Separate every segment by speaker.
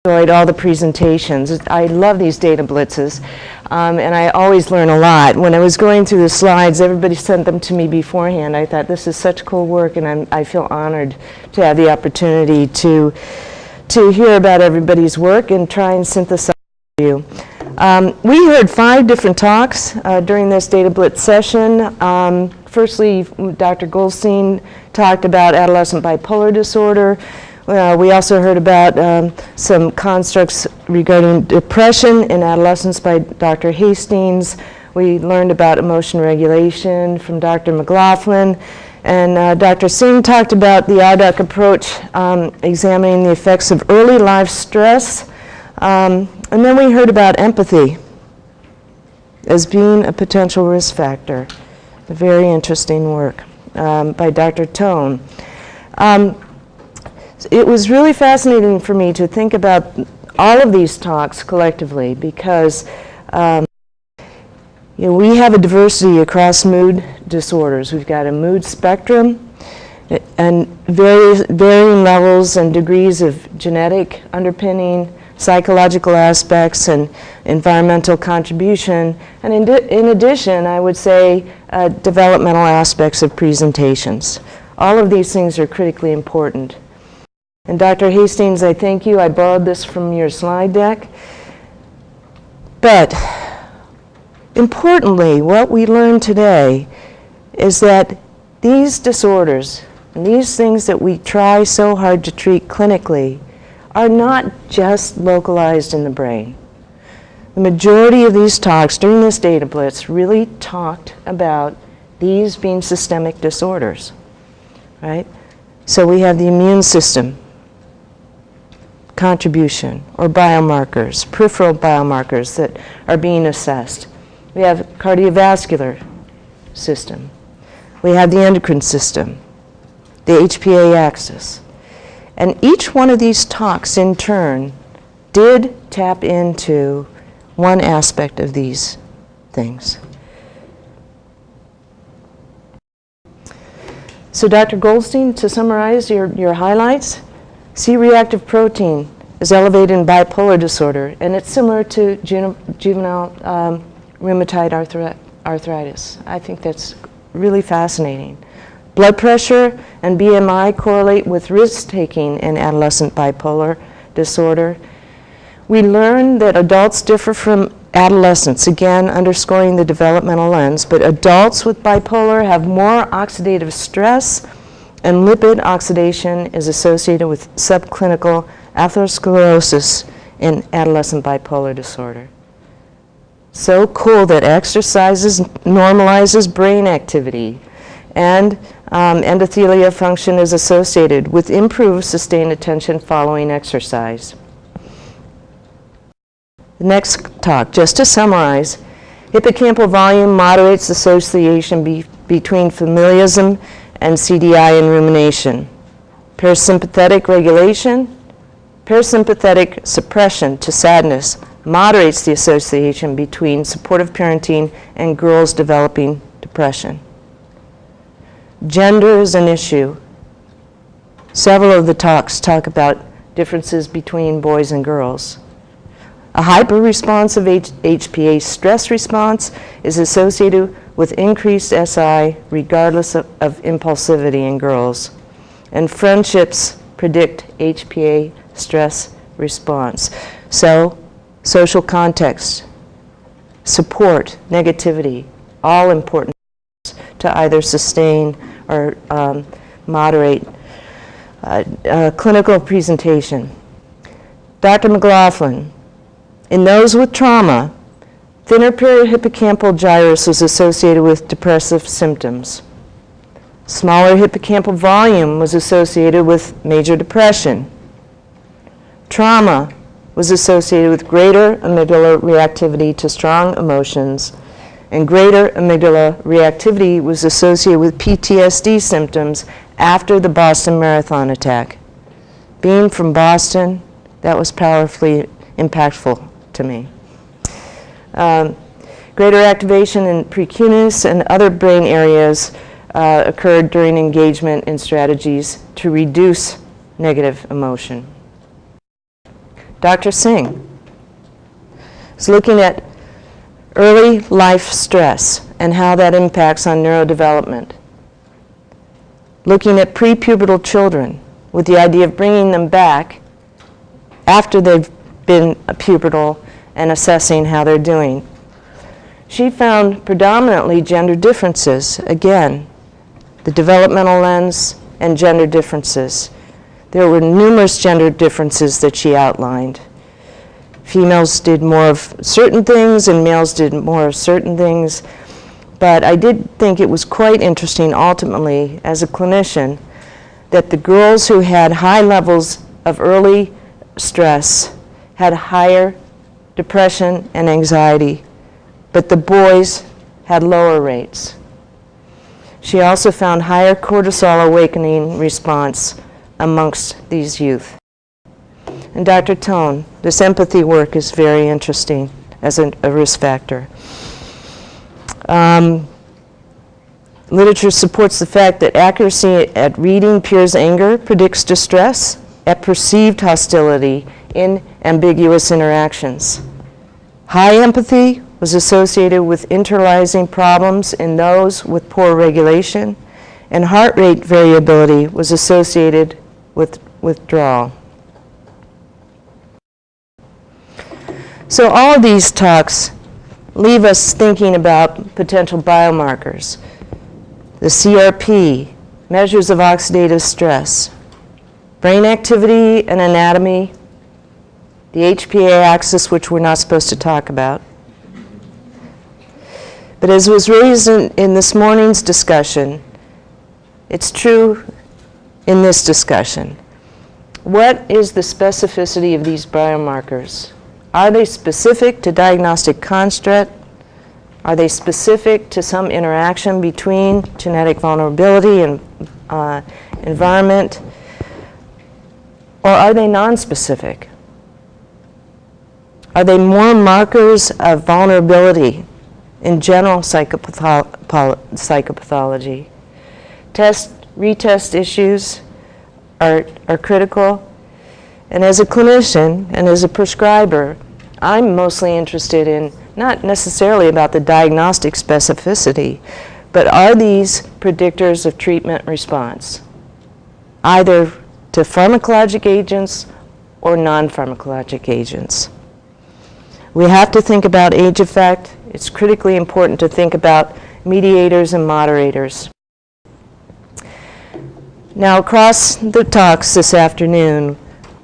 Speaker 1: enjoyed all the presentations. I love these data blitzes, and I always learn a lot. When I was going through the slides, everybody sent them to me beforehand. I thought, this is such cool work, and I feel honored to have the opportunity to hear about everybody's work and try and synthesize for you. We heard 5 different talks during this DataBlitz session. Firstly, Dr. Goldstein talked about adolescent bipolar disorder. We also heard about some constructs regarding depression in adolescents by Dr. Hastings. We learned about emotion regulation from Dr. McLaughlin. And Dr. Singh talked about the IDUC approach, examining the effects of early life stress. And then we heard about empathy as being a potential risk factor. Very interesting work by Dr. Tone. It was really fascinating for me to think about all of these talks collectively because we have a diversity across mood disorders. We've got a mood spectrum and varying levels and degrees of genetic underpinning, psychological aspects, and environmental contribution. And in addition, I would say developmental aspects of presentations. All of these things are critically important. And Dr. Hastings, I thank you. I borrowed this from your slide deck. But importantly, what we learned today is that these disorders and these things that we try so hard to treat clinically are not just localized in the brain. The majority of these talks during this data blitz really talked about these being systemic disorders, right? So we have the immune system contribution, or biomarkers, peripheral biomarkers that are being assessed. We have cardiovascular system. We have the endocrine system, the HPA axis. And each one of these talks in turn did tap into one aspect of these things. So Dr. Goldstein, to summarize your highlights, C-reactive protein is elevated in bipolar disorder, and it's similar to juvenile rheumatoid arthritis. I think that's really fascinating. Blood pressure and BMI correlate with risk-taking in adolescent bipolar disorder. We learned that adults differ from adolescents, again underscoring the developmental lens, but adults with bipolar have more oxidative stress, and lipid oxidation is associated with subclinical atherosclerosis in adolescent bipolar disorder. So cool that exercise normalizes brain activity, and endothelia function is associated with improved sustained attention following exercise. The next talk, just to summarize, hippocampal volume moderates association between familism and CDI and rumination. Parasympathetic regulation, parasympathetic suppression to sadness moderates the association between supportive parenting and girls developing depression. Gender is an issue. Several of the talks talk about differences between boys and girls. A hyper-responsive HPA stress response is associated with increased SI regardless of impulsivity in girls. And friendships predict HPA stress response. So, social context, support, negativity, all important to either sustain or moderate clinical presentation. Dr. McLaughlin, in those with trauma, thinner perihippocampal gyrus was associated with depressive symptoms. Smaller hippocampal volume was associated with major depression. Trauma was associated with greater amygdala reactivity to strong emotions, and greater amygdala reactivity was associated with PTSD symptoms after the Boston Marathon attack. Being from Boston, that was powerfully impactful to me. Greater activation in precuneus and other brain areas occurred during engagement in strategies to reduce negative emotion. Dr. Singh is looking at early life stress and how that impacts on neurodevelopment. Looking at prepubertal children with the idea of bringing them back after they've been pubertal and assessing how they're doing. She found predominantly gender differences, again, the developmental lens and gender differences. There were numerous gender differences that she outlined. Females did more of certain things and males did more of certain things, but I did think it was quite interesting ultimately as a clinician that the girls who had high levels of early stress had higher depression and anxiety, but the boys had lower rates. She also found higher cortisol awakening response amongst these youth. And Dr. Tone, this empathy work is very interesting as a risk factor. Literature supports the fact that accuracy at reading peers' anger predicts distress at perceived hostility in ambiguous interactions. High empathy was associated with internalizing problems in those with poor regulation, and heart rate variability was associated with withdrawal. So all of these talks leave us thinking about potential biomarkers. The CRP, measures of oxidative stress, brain activity and anatomy, the HPA axis, which we're not supposed to talk about. But as was raised in this morning's discussion, it's true in this discussion. What is the specificity of these biomarkers? Are they specific to diagnostic construct? Are they specific to some interaction between genetic vulnerability and environment? Or are they nonspecific? Are they more markers of vulnerability in general psychopathology? Retest issues are critical. And as a clinician and as a prescriber, I'm mostly interested in not necessarily about the diagnostic specificity, but are these predictors of treatment response, either to pharmacologic agents or non-pharmacologic agents. We have to think about age effect. It's critically important to think about mediators and moderators. Now, across the talks this afternoon,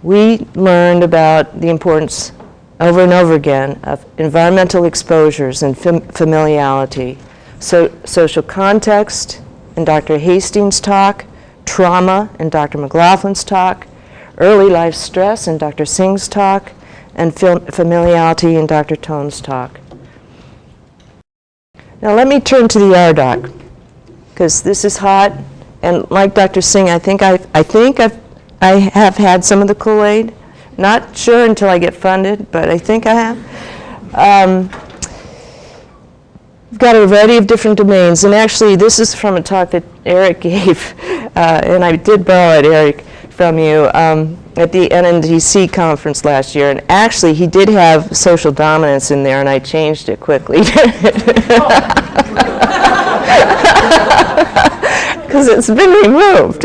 Speaker 1: we learned about the importance over and over again of environmental exposures and familiarity, social context in Dr. Hastings' talk, trauma in Dr. McLaughlin's talk, early life stress in Dr. Singh's talk, and familiarity in Dr. Tone's talk. Now let me turn to the RDoc, because this is hot, and like Dr. Singh, I have had some of the Kool-Aid. Not sure until I get funded, but I think I have. We've got a variety of different domains, and actually this is from a talk that Eric gave, and I did borrow it, Eric, from you at the NNDC conference last year, and actually he did have social dominance in there, and I changed it quickly. Because it's been removed.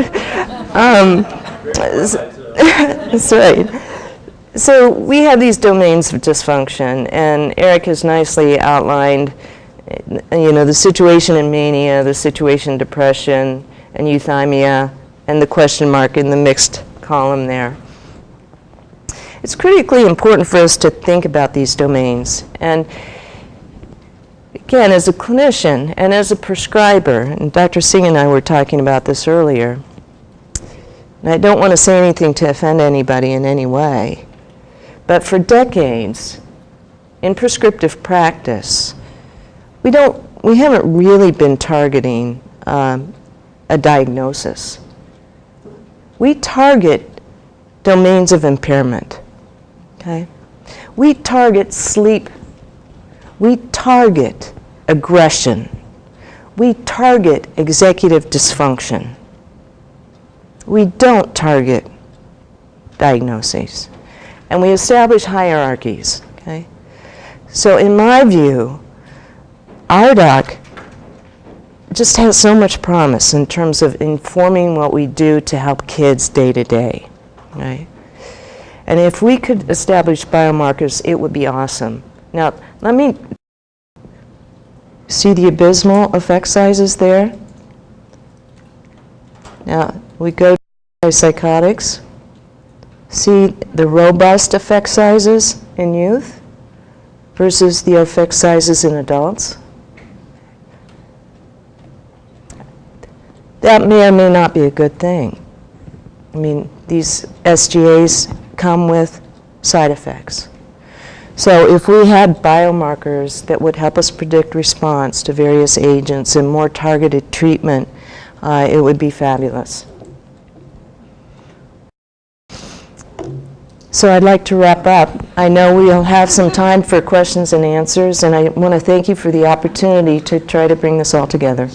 Speaker 1: That's right. So we have these domains of dysfunction, and Eric has nicely outlined, the situation in mania, the situation in depression, and euthymia, and the question mark in the mixed column there. It's critically important for us to think about these domains. And again, as a clinician and as a prescriber, and Dr. Singh and I were talking about this earlier, and I don't want to say anything to offend anybody in any way, but for decades, in prescriptive practice, we haven't really been targeting a diagnosis. We target domains of impairment, okay? We target sleep. We target aggression. We target executive dysfunction. We don't target diagnoses. And we establish hierarchies, okay? So in my view, RDoC just has so much promise in terms of informing what we do to help kids day to day, right? And if we could establish biomarkers, it would be awesome. Now, let me see the abysmal effect sizes there. Now, we go to psychotics. See the robust effect sizes in youth versus the effect sizes in adults. That may or may not be a good thing. I mean, these SGAs come with side effects. So if we had biomarkers that would help us predict response to various agents and more targeted treatment, it would be fabulous. So I'd like to wrap up. I know we'll have some time for questions and answers, and I want to thank you for the opportunity to try to bring this all together.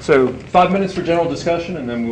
Speaker 2: So 5 minutes for general discussion, and then we'll